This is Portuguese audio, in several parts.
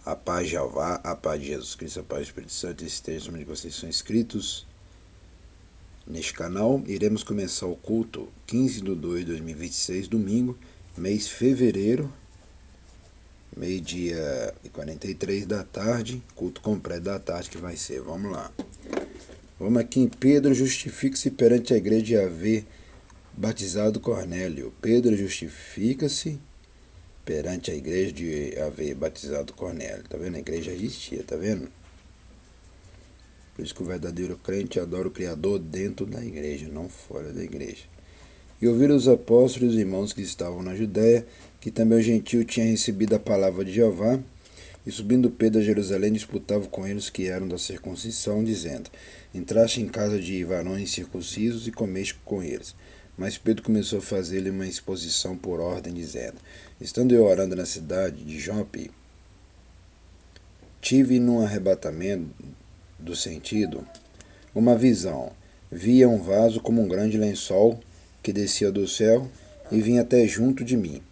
A paz de Jeová, a paz de Jesus Cristo, a paz do Espírito Santo esteja onde vocês são inscritos neste canal. Iremos começar o culto 15/2/2026, domingo, mês de fevereiro, meio-dia e 43 da tarde, culto completo da tarde que vai ser. Vamos lá. Vamos aqui em Pedro, justifica-se perante a igreja de haver batizado Cornélio. Pedro justifica-se perante a igreja de haver batizado Cornélio. Tá vendo? A igreja existia, tá vendo? Por isso que o verdadeiro crente adora o Criador dentro da igreja, não fora da igreja. E ouviram os apóstolos e os irmãos que estavam na Judéia, que também o gentio tinha recebido a palavra de Jeová, e subindo Pedro a Jerusalém, disputava com eles que eram da circuncisão, dizendo: Entraste em casa de varões circuncisos e comeste com eles. Mas Pedro começou a fazer-lhe uma exposição por ordem, dizendo: Estando eu orando na cidade de Jope, tive num arrebatamento do sentido uma visão. Via um vaso como um grande lençol que descia do céu e vinha até junto de mim.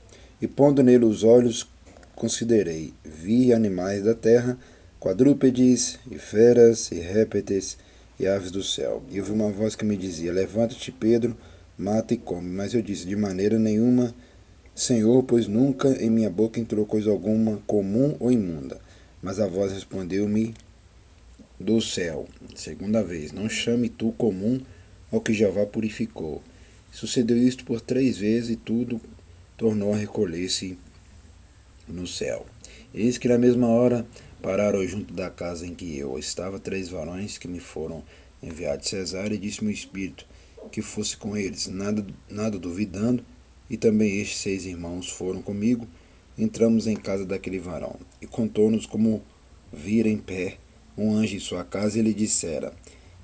E pondo nele os olhos, considerei. Vi animais da terra, quadrúpedes, e feras, e répteis, e aves do céu. E ouvi uma voz que me dizia: Levanta-te, Pedro, mata e come. Mas eu disse: De maneira nenhuma, Senhor, pois nunca em minha boca entrou coisa alguma comum ou imunda. Mas a voz respondeu-me do céu, segunda vez: Não chame tu comum ao que Jeová purificou. Sucedeu isto por 3 vezes, e tudo tornou a recolher-se no céu. Eis que na mesma hora pararam junto da casa em que eu estava 3 varões que me foram enviados de Cesareia, e disse-me o Espírito que fosse com eles, nada duvidando, e também estes 6 irmãos foram comigo. Entramos em casa daquele varão, e contou-nos como vira em pé um anjo em sua casa, e lhe dissera: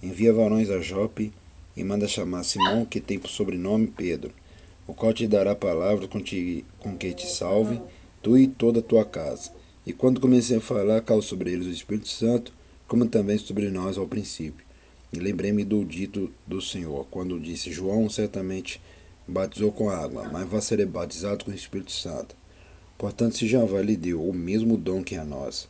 Envia varões a Jope, e manda chamar Simão, que tem por sobrenome Pedro, o qual te dará palavras com que te salve, tu e toda a tua casa. E quando comecei a falar, caiu sobre eles o Espírito Santo, como também sobre nós ao princípio. E lembrei-me do dito do Senhor, quando disse: João certamente batizou com água, mas vai ser batizado com o Espírito Santo. Portanto, se Jeová lhe deu o mesmo dom que a nós,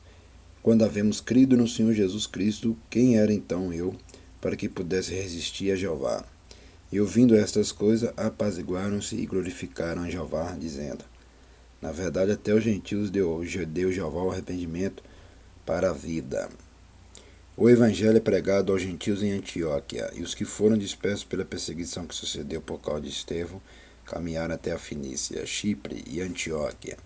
quando havemos crido no Senhor Jesus Cristo, quem era então eu, para que pudesse resistir a Jeová? E ouvindo estas coisas, apaziguaram-se e glorificaram a Jeová, dizendo: Na verdade, até os gentios deu Jeová o arrependimento para a vida. O evangelho é pregado aos gentios em Antioquia, e os que foram dispersos pela perseguição que sucedeu por causa de Estevão caminharam até a Fenícia, Chipre e Antioquia,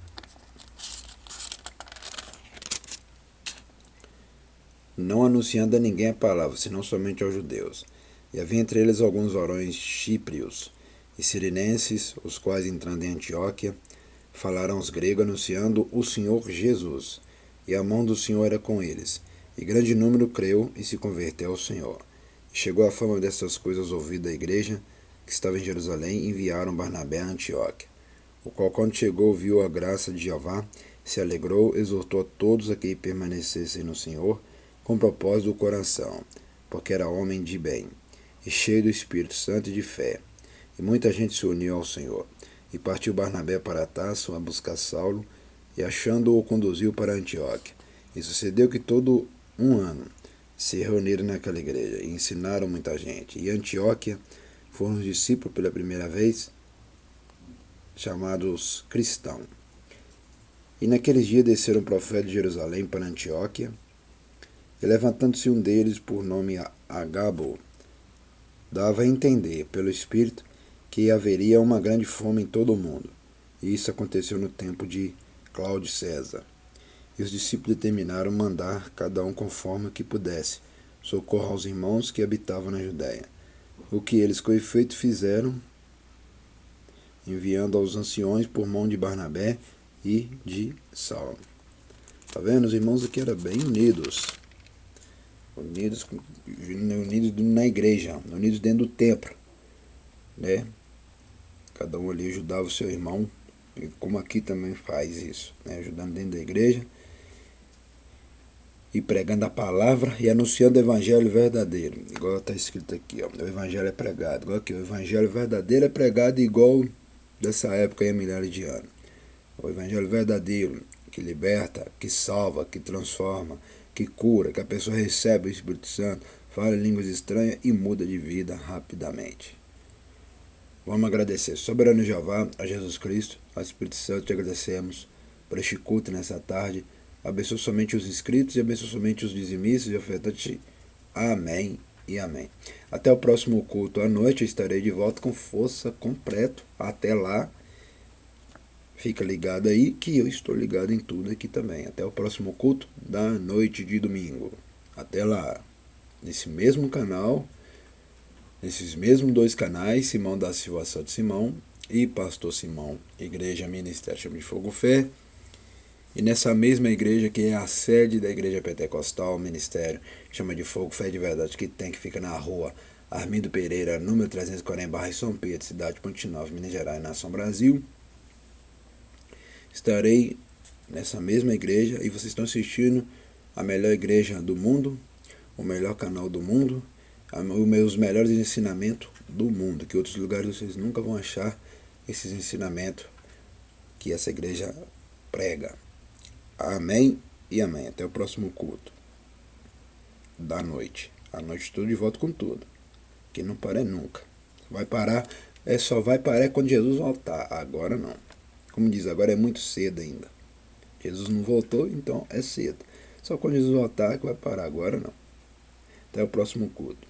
não anunciando a ninguém a palavra, senão somente aos judeus. E havia entre eles alguns varões chíprios e sirinenses, os quais, entrando em Antioquia, falaram aos gregos, anunciando o Senhor Jesus. E a mão do Senhor era com eles. E grande número creu e se converteu ao Senhor. E chegou a fama dessas coisas aos ouvidos da igreja, que estava em Jerusalém, e enviaram Barnabé a Antioquia. O qual, quando chegou, viu a graça de Jeová, se alegrou, exortou a todos a que permanecessem no Senhor, com propósito do coração, porque era homem de bem, e cheio do Espírito Santo e de fé. E muita gente se uniu ao Senhor. E partiu Barnabé para Tarso a buscar Saulo, e achando-o, conduziu para Antioquia. E sucedeu que todo um ano se reuniram naquela igreja, e ensinaram muita gente. E Antioquia foram os discípulos pela primeira vez, chamados cristãos. E naqueles dias desceram profetas de Jerusalém para Antioquia, e levantando-se um deles, por nome Agabo, dava a entender, pelo Espírito, que haveria uma grande fome em todo o mundo. E isso aconteceu no tempo de Cláudio César. E os discípulos determinaram mandar, cada um conforme o que pudesse, socorro aos irmãos que habitavam na Judéia. O que eles com efeito fizeram, enviando aos anciões por mão de Barnabé e de Saulo. Tá vendo? Os irmãos aqui eram bem unidos. Unidos na igreja, unidos dentro do templo, né? Cada um ali ajudava o seu irmão, como aqui também faz isso, né? Ajudando dentro da igreja e pregando a palavra e anunciando o evangelho verdadeiro, igual está escrito aqui, ó. O evangelho é pregado, igual aqui, o evangelho verdadeiro é pregado igual dessa época aí, há milhares de anos. O evangelho verdadeiro, que liberta, que salva, que transforma, que cura, que a pessoa recebe o Espírito Santo, fala línguas estranhas e muda de vida rapidamente. Vamos agradecer, soberano Jeová, a Jesus Cristo, ao Espírito Santo, te agradecemos por este culto nessa tarde. Abençoa somente os inscritos e abençoa somente os dizimistas e ofertantes. Amém e amém. Até o próximo culto à noite, eu estarei de volta com força completa. Até lá, fica ligado aí que eu estou ligado em tudo aqui também. Até o próximo culto da noite de domingo. Até lá, nesse mesmo canal, nesses mesmos 2 canais, Simão da Silva Santo Simão e Pastor Simão, Igreja Ministério Chama de Fogo Fé. E nessa mesma igreja, que é a sede da Igreja Pentecostal, Ministério Chama de Fogo Fé de Verdade, que fica na rua Armindo Pereira, número 340, bairro São Pedro, cidade Ponte Nova, Minas Gerais, nação Brasil. Estarei nessa mesma igreja e vocês estão assistindo a melhor igreja do mundo, o melhor canal do mundo, os melhores ensinamentos do mundo, que outros lugares vocês nunca vão achar esses ensinamentos que essa igreja prega. Amém e amém. Até o próximo culto da noite. À noite estou de volta com tudo. Que não para nunca. Vai parar, só vai parar quando Jesus voltar. Agora não. Como diz, agora é muito cedo ainda. Jesus não voltou, então é cedo. Só quando Jesus voltar que vai parar. Agora não. Até o próximo culto.